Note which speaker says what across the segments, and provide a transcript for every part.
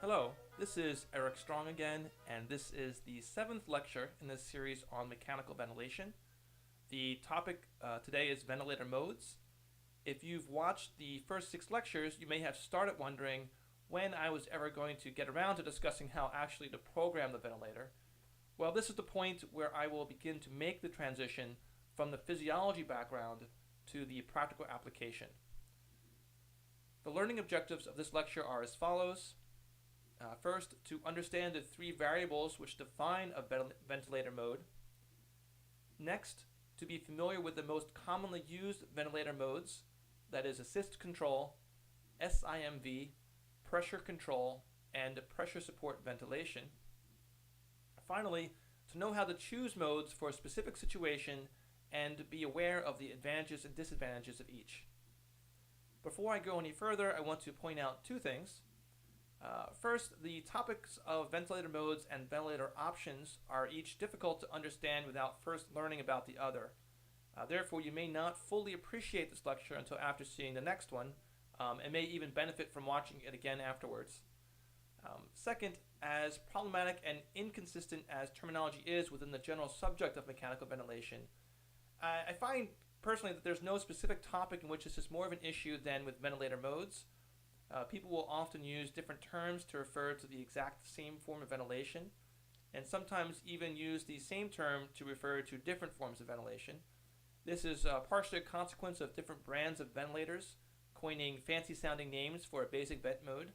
Speaker 1: Hello, this is Eric Strong again, and this is the seventh lecture in this series on mechanical ventilation. The topic today is ventilator modes. If you've watched the first 6 lectures, you may have started wondering when I was ever going to get around to discussing how actually to program the ventilator. Well, this is the point where I will begin to make the transition from the physiology background to the practical application. The learning objectives of this lecture are as follows. First, to understand the 3 variables which define a ventilator mode. Next, to be familiar with the most commonly used ventilator modes, that is assist control, SIMV, pressure control, and pressure support ventilation. Finally, to know how to choose modes for a specific situation and be aware of the advantages and disadvantages of each. Before I go any further, I want to point out 2 things. First, the topics of ventilator modes and ventilator options are each difficult to understand without first learning about the other. Therefore, you may not fully appreciate this lecture until after seeing the next one, and may even benefit from watching it again afterwards. Second, as problematic and inconsistent as terminology is within the general subject of mechanical ventilation, I find personally that there's no specific topic in which this is more of an issue than with ventilator modes. People will often use different terms to refer to the exact same form of ventilation, and sometimes even use the same term to refer to different forms of ventilation. This is partially a consequence of different brands of ventilators coining fancy-sounding names for a basic vent mode,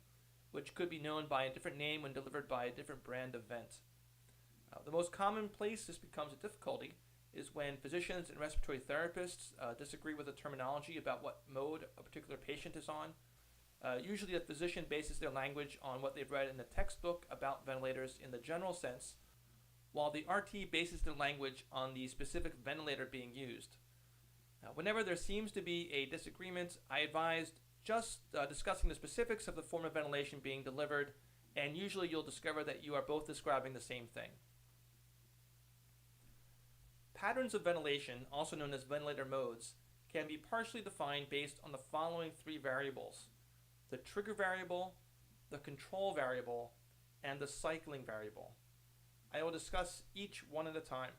Speaker 1: which could be known by a different name when delivered by a different brand of vent. The most common place this becomes a difficulty is when physicians and respiratory therapists disagree with the terminology about what mode a particular patient is on. Usually the physician bases their language on what they've read in the textbook about ventilators in the general sense, while the RT bases their language on the specific ventilator being used. Whenever there seems to be a disagreement, I advise just discussing the specifics of the form of ventilation being delivered, and usually you'll discover that you are both describing the same thing. Patterns of ventilation, also known as ventilator modes, can be partially defined based on the following 3 variables: the trigger variable, the control variable, and the cycling variable. I will discuss each one at a time.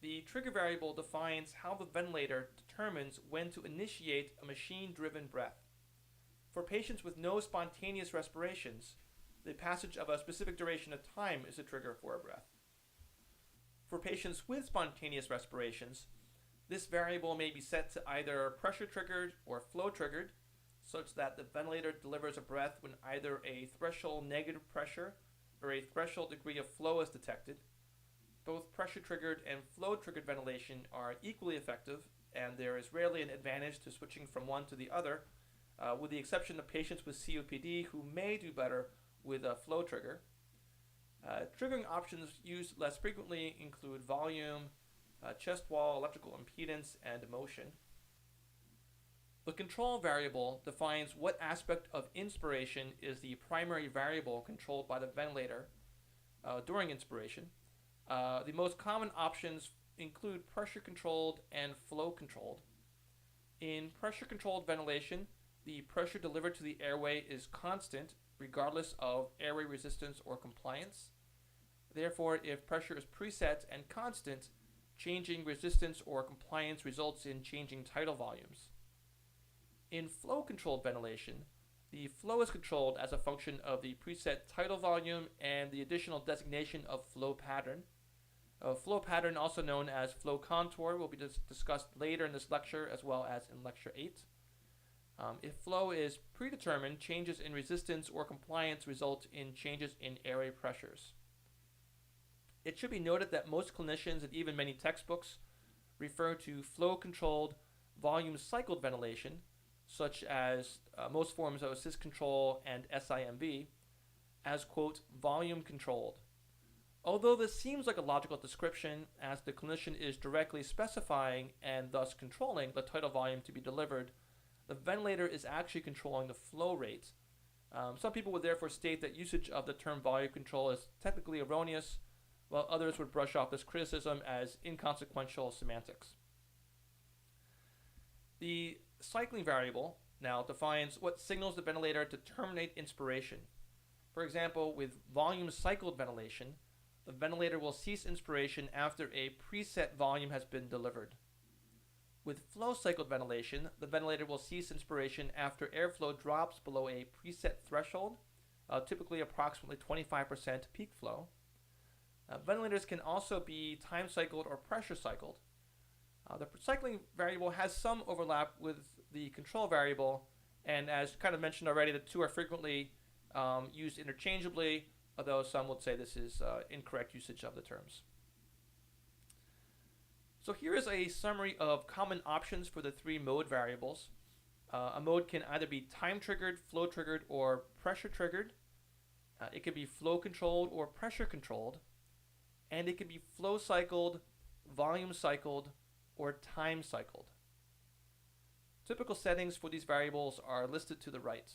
Speaker 1: The trigger variable defines how the ventilator determines when to initiate a machine-driven breath. For patients with no spontaneous respirations, the passage of a specific duration of time is a trigger for a breath. For patients with spontaneous respirations, this variable may be set to either pressure-triggered or flow-triggered, such that the ventilator delivers a breath when either a threshold negative pressure or a threshold degree of flow is detected. Both pressure-triggered and flow-triggered ventilation are equally effective, and there is rarely an advantage to switching from one to the other, with the exception of patients with COPD who may do better with a flow trigger. Triggering options used less frequently include volume, chest wall, electrical impedance, and motion. The control variable defines what aspect of inspiration is the primary variable controlled by the ventilator during inspiration. The most common options include pressure-controlled and flow-controlled. In pressure-controlled ventilation, the pressure delivered to the airway is constant regardless of airway resistance or compliance. Therefore, if pressure is preset and constant, changing resistance or compliance results in changing tidal volumes. In flow-controlled ventilation, the flow is controlled as a function of the preset tidal volume and the additional designation of flow pattern. Flow pattern, also known as flow contour, will be discussed later in this lecture as well as in lecture 8. If flow is predetermined, changes in resistance or compliance result in changes in airway pressures. It should be noted that most clinicians and even many textbooks refer to flow-controlled, volume-cycled ventilation, such as most forms of assist control and SIMV, as, quote, volume-controlled. Although this seems like a logical description, as the clinician is directly specifying and thus controlling the tidal volume to be delivered, the ventilator is actually controlling the flow rate. Some people would therefore state that usage of the term volume control is technically erroneous, while others would brush off this criticism as inconsequential semantics. The cycling variable, now defines what signals the ventilator to terminate inspiration. For example, with volume cycled ventilation, the ventilator will cease inspiration after a preset volume has been delivered. With flow cycled ventilation, the ventilator will cease inspiration after airflow drops below a preset threshold, typically approximately 25% peak flow. Ventilators can also be time cycled or pressure cycled. The cycling variable has some overlap with the control variable, and as kind of mentioned already, the two are frequently used interchangeably, although some would say this is incorrect usage of the terms. So here is a summary of common options for the three mode variables. A mode can either be time triggered, flow triggered, or pressure triggered. It can be flow controlled or pressure controlled. And it can be flow cycled, volume cycled, or time cycled. Typical settings for these variables are listed to the right.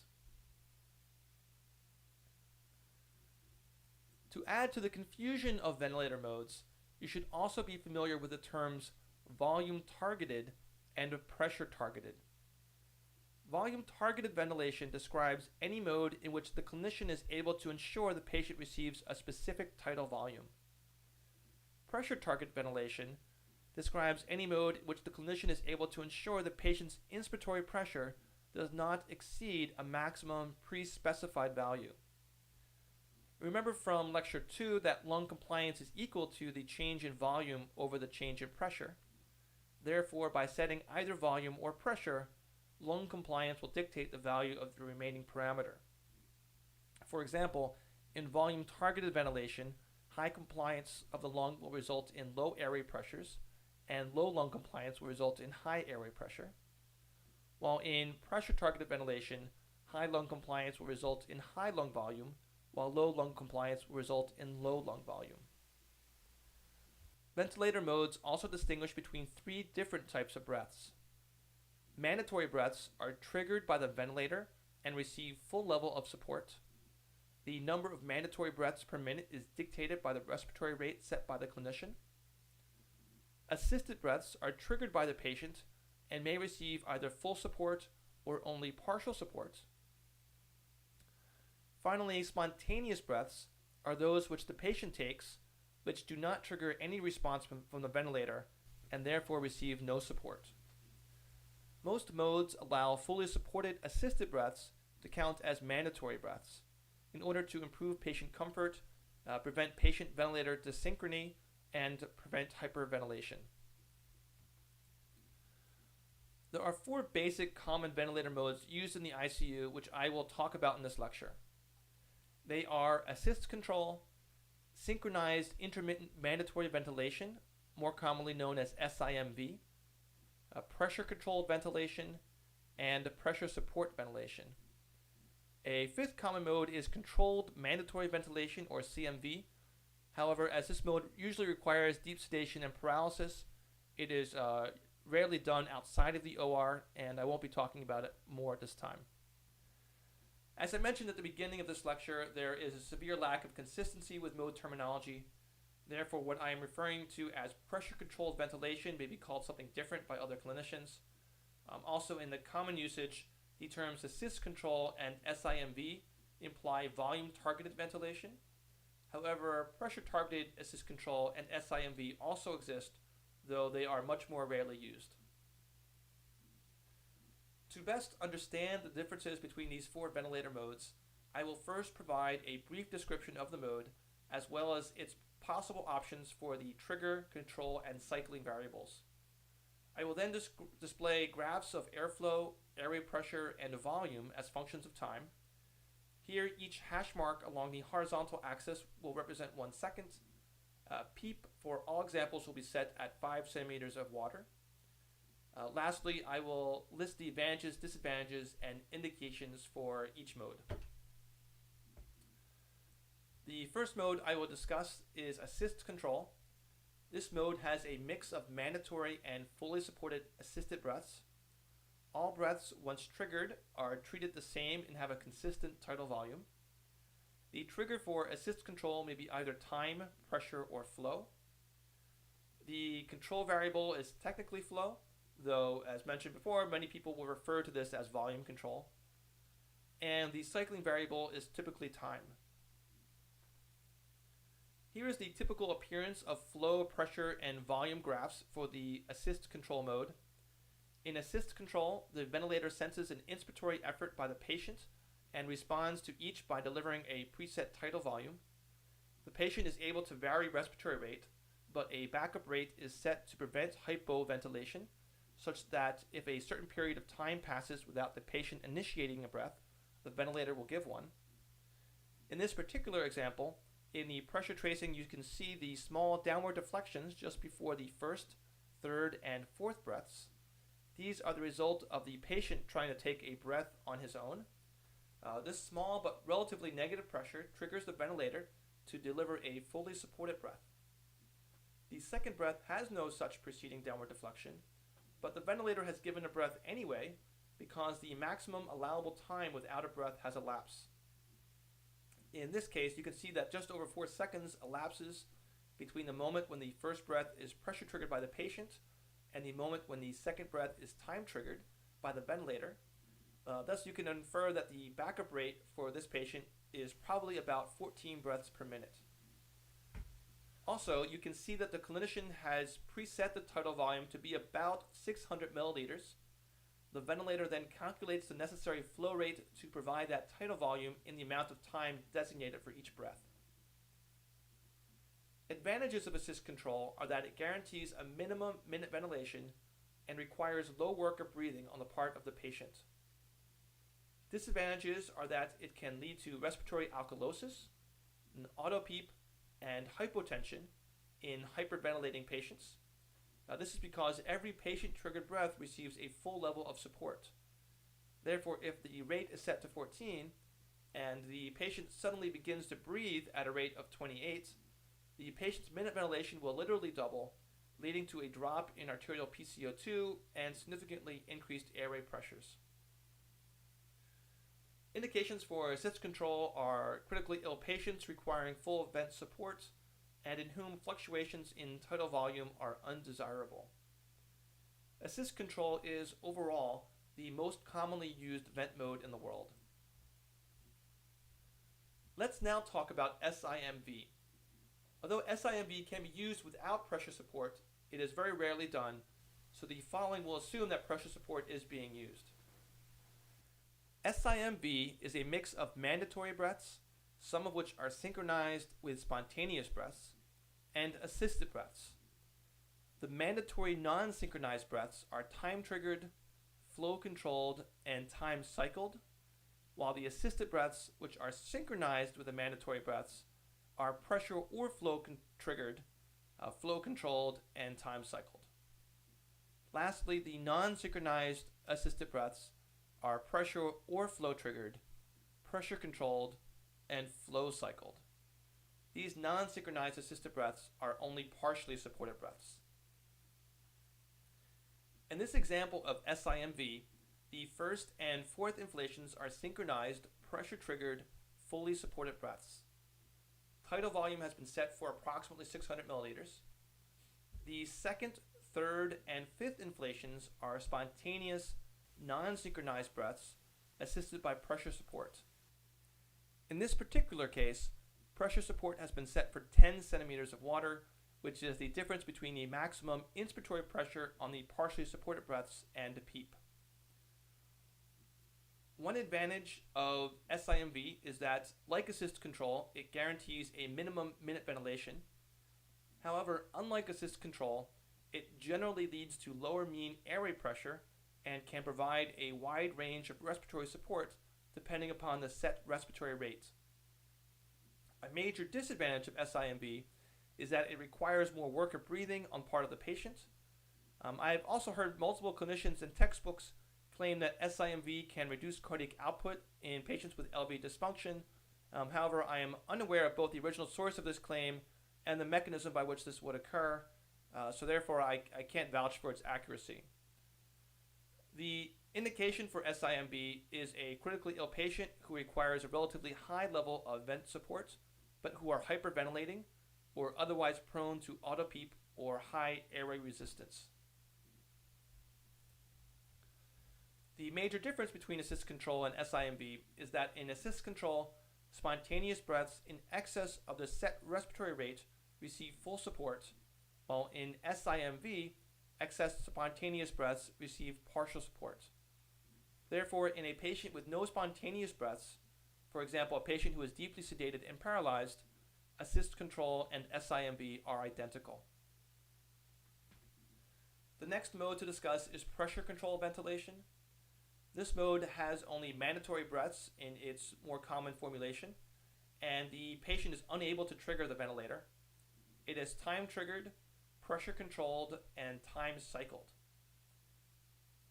Speaker 1: To add to the confusion of ventilator modes, you should also be familiar with the terms volume targeted and pressure targeted. Volume targeted ventilation describes any mode in which the clinician is able to ensure the patient receives a specific tidal volume. Pressure targeted ventilation describes any mode in which the clinician is able to ensure the patient's inspiratory pressure does not exceed a maximum pre-specified value. Remember from lecture 2 that lung compliance is equal to the change in volume over the change in pressure. Therefore, by setting either volume or pressure, lung compliance will dictate the value of the remaining parameter. For example, in volume targeted ventilation, high compliance of the lung will result in low airway pressures, and low lung compliance will result in high airway pressure. While in pressure targeted ventilation, high lung compliance will result in high lung volume, while low lung compliance will result in low lung volume. Ventilator modes also distinguish between three different types of breaths. Mandatory breaths are triggered by the ventilator and receive full level of support. The number of mandatory breaths per minute is dictated by the respiratory rate set by the clinician. Assisted breaths are triggered by the patient and may receive either full support or only partial support. Finally, spontaneous breaths are those which the patient takes, which do not trigger any response from the ventilator and therefore receive no support. Most modes allow fully supported assisted breaths to count as mandatory breaths in order to improve patient comfort, prevent patient ventilator dysynchrony, and prevent hyperventilation. There are four basic common ventilator modes used in the ICU, which I will talk about in this lecture. They are assist control, synchronized intermittent mandatory ventilation, more commonly known as SIMV, pressure controlled ventilation, and pressure support ventilation. A fifth common mode is controlled mandatory ventilation, or CMV. However, as this mode usually requires deep sedation and paralysis, it is rarely done outside of the OR, and I won't be talking about it more at this time. As I mentioned at the beginning of this lecture, there is a severe lack of consistency with mode terminology. Therefore, what I am referring to as pressure-controlled ventilation may be called something different by other clinicians. Also, in the common usage, the terms assist control and SIMV imply volume-targeted ventilation. However, pressure-targeted assist control and SIMV also exist, though they are much more rarely used. To best understand the differences between these four ventilator modes, I will first provide a brief description of the mode, as well as its possible options for the trigger, control, and cycling variables. I will then display graphs of airflow, airway pressure, and volume as functions of time. Here, each hash mark along the horizontal axis will represent 1 second. PEEP for all examples will be set at 5 centimeters of water. Lastly, I will list the advantages, disadvantages, and indications for each mode. The first mode I will discuss is assist control. This mode has a mix of mandatory and fully supported assisted breaths. All breaths, once triggered, are treated the same and have a consistent tidal volume. The trigger for assist control may be either time, pressure, or flow. The control variable is technically flow, though, as mentioned before, many people will refer to this as volume control. And the cycling variable is typically time. Here is the typical appearance of flow, pressure, and volume graphs for the assist control mode. In assist control, the ventilator senses an inspiratory effort by the patient and responds to each by delivering a preset tidal volume. The patient is able to vary respiratory rate, but a backup rate is set to prevent hypoventilation, such that if a certain period of time passes without the patient initiating a breath, the ventilator will give one. In this particular example, in the pressure tracing, you can see the small downward deflections just before the first, third, and fourth breaths. These are the result of the patient trying to take a breath on his own. This small but relatively negative pressure triggers the ventilator to deliver a fully supported breath. The second breath has no such preceding downward deflection, but the ventilator has given a breath anyway because the maximum allowable time without a breath has elapsed. In this case, you can see that just over 4 seconds elapses between the moment when the first breath is pressure triggered by the patient and the moment when the second breath is time triggered by the ventilator. Thus, you can infer that the backup rate for this patient is probably about 14 breaths per minute. Also, you can see that the clinician has preset the tidal volume to be about 600 milliliters. The ventilator then calculates the necessary flow rate to provide that tidal volume in the amount of time designated for each breath. Advantages of assist control are that it guarantees a minimum minute ventilation and requires low work of breathing on the part of the patient. Disadvantages are that it can lead to respiratory alkalosis, an autopeep, and hypotension in hyperventilating patients. This is because every patient-triggered breath receives a full level of support. Therefore, if the rate is set to 14 and the patient suddenly begins to breathe at a rate of 28, the patient's minute ventilation will literally double, leading to a drop in arterial PCO2 and significantly increased airway pressures. Indications for assist control are critically ill patients requiring full vent support and in whom fluctuations in tidal volume are undesirable. Assist control is overall the most commonly used vent mode in the world. Let's now talk about SIMV. Although SIMV can be used without pressure support, it is very rarely done, so the following will assume that pressure support is being used. SIMV is a mix of mandatory breaths, some of which are synchronized with spontaneous breaths, and assisted breaths. The mandatory non-synchronized breaths are time-triggered, flow-controlled, and time-cycled, while the assisted breaths, which are synchronized with the mandatory breaths, are pressure or flow-triggered, flow-controlled, and time-cycled. Lastly, the non-synchronized assisted breaths are pressure or flow triggered, pressure controlled, and flow cycled. These non-synchronized assisted breaths are only partially supported breaths. In this example of SIMV, the first and fourth inflations are synchronized, pressure triggered, fully supported breaths. Tidal volume has been set for approximately 600 milliliters. The second, third, and fifth inflations are spontaneous, non-synchronized breaths assisted by pressure support. In this particular case, pressure support has been set for 10 centimeters of water, which is the difference between the maximum inspiratory pressure on the partially supported breaths and a PEEP. One advantage of SIMV is that, like assist control, it guarantees a minimum minute ventilation. However, unlike assist control, it generally leads to lower mean airway pressure and can provide a wide range of respiratory support depending upon the set respiratory rate. A major disadvantage of SIMV is that it requires more work of breathing on part of the patient. I've also heard multiple clinicians and textbooks claim that SIMV can reduce cardiac output in patients with LV dysfunction. However, I am unaware of both the original source of this claim and the mechanism by which this would occur, so therefore I can't vouch for its accuracy. The indication for SIMV is a critically ill patient who requires a relatively high level of vent support, but who are hyperventilating or otherwise prone to autopeep or high airway resistance. The major difference between assist control and SIMV is that in assist control, spontaneous breaths in excess of the set respiratory rate receive full support, while in SIMV, excess spontaneous breaths receive partial support. Therefore, in a patient with no spontaneous breaths, for example, a patient who is deeply sedated and paralyzed, assist control and SIMV are identical. The next mode to discuss is pressure control ventilation. This mode has only mandatory breaths in its more common formulation, and the patient is unable to trigger the ventilator. It is time triggered, pressure controlled, and time cycled.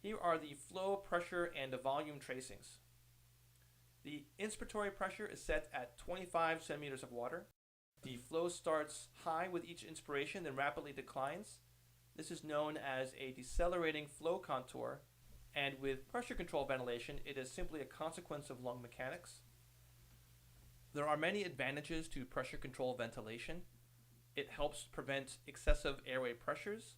Speaker 1: Here are the flow, pressure, and the volume tracings. The inspiratory pressure is set at 25 centimeters of water. The flow starts high with each inspiration, then rapidly declines. This is known as a decelerating flow contour, and with pressure control ventilation, it is simply a consequence of lung mechanics. There are many advantages to pressure control ventilation. It helps prevent excessive airway pressures,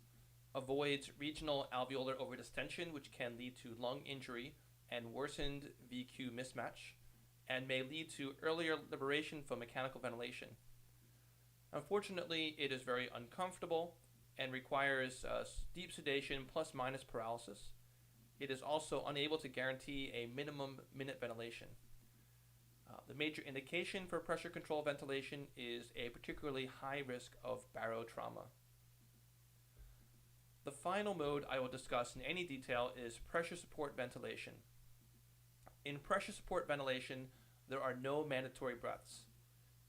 Speaker 1: avoids regional alveolar overdistension, which can lead to lung injury and worsened VQ mismatch, and may lead to earlier liberation from mechanical ventilation. Unfortunately, it is very uncomfortable and requires deep sedation plus minus paralysis. It is also unable to guarantee a minimum minute ventilation. The major indication for pressure control ventilation is a particularly high risk of barotrauma. The final mode I will discuss in any detail is pressure support ventilation. In pressure support ventilation, there are no mandatory breaths.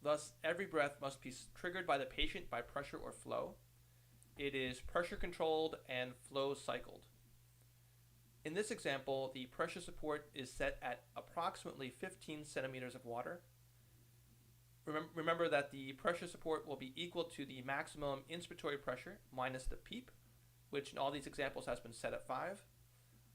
Speaker 1: Thus, every breath must be triggered by the patient by pressure or flow. It is pressure controlled and flow cycled. In this example, the pressure support is set at approximately 15 centimeters of water. Remember that the pressure support will be equal to the maximum inspiratory pressure minus the PEEP, which in all these examples has been set at 5.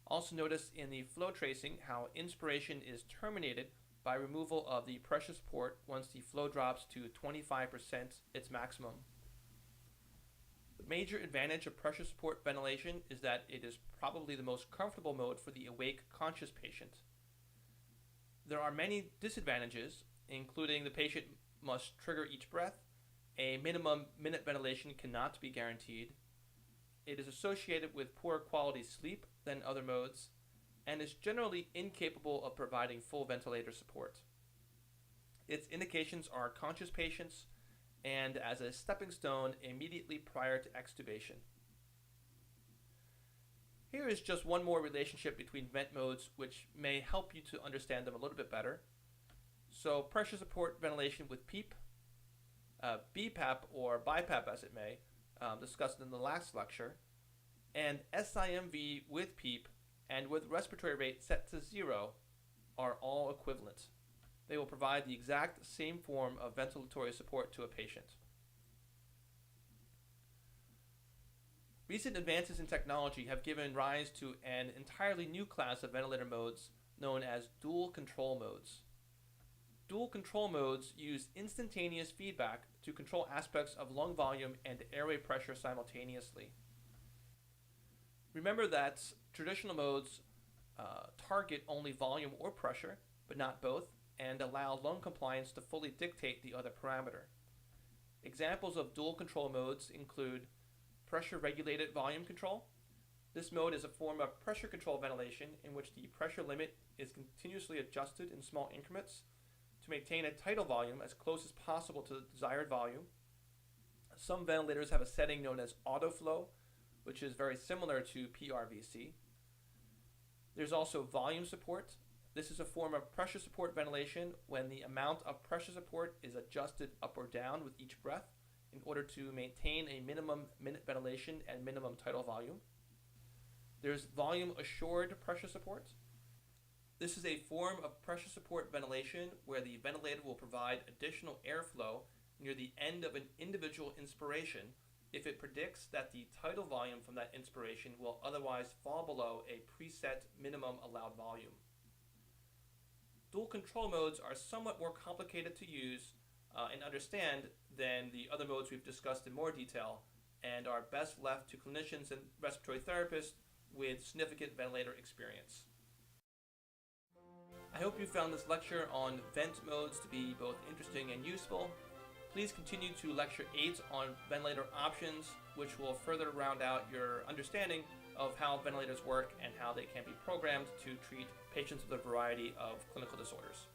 Speaker 1: Also notice in the flow tracing how inspiration is terminated by removal of the pressure support once the flow drops to 25% its maximum. The major advantage of pressure support ventilation is that it is probably the most comfortable mode for the awake, conscious patient. There are many disadvantages, including the patient must trigger each breath, a minimum minute ventilation cannot be guaranteed, it is associated with poor quality sleep than other modes, and is generally incapable of providing full ventilator support. Its indications are conscious patients and as a stepping stone immediately prior to extubation. Here is just one more relationship between vent modes which may help you to understand them a little bit better. So pressure support ventilation with PEEP, BPAP or BiPAP as it may, discussed in the last lecture, and SIMV with PEEP and with respiratory rate set to 0 are all equivalent. They will provide the exact same form of ventilatory support to a patient. Recent advances in technology have given rise to an entirely new class of ventilator modes known as dual control modes. Dual control modes use instantaneous feedback to control aspects of lung volume and airway pressure simultaneously. Remember that traditional modes target only volume or pressure, but not both, and allow lung compliance to fully dictate the other parameter. Examples of dual control modes include pressure regulated volume control. This mode is a form of pressure control ventilation in which the pressure limit is continuously adjusted in small increments to maintain a tidal volume as close as possible to the desired volume. Some ventilators have a setting known as autoflow, which is very similar to PRVC. There's also volume support. This is a form of pressure support ventilation when the amount of pressure support is adjusted up or down with each breath in order to maintain a minimum minute ventilation and minimum tidal volume. There's volume assured pressure support. This is a form of pressure support ventilation where the ventilator will provide additional airflow near the end of an individual inspiration if it predicts that the tidal volume from that inspiration will otherwise fall below a preset minimum allowed volume. Dual control modes are somewhat more complicated to use and understand than the other modes we've discussed in more detail, and are best left to clinicians and respiratory therapists with significant ventilator experience. I hope you found this lecture on vent modes to be both interesting and useful. Please continue to Lecture 8 on ventilator options, which will further round out your understanding of how ventilators work and how they can be programmed to treat patients with a variety of clinical disorders.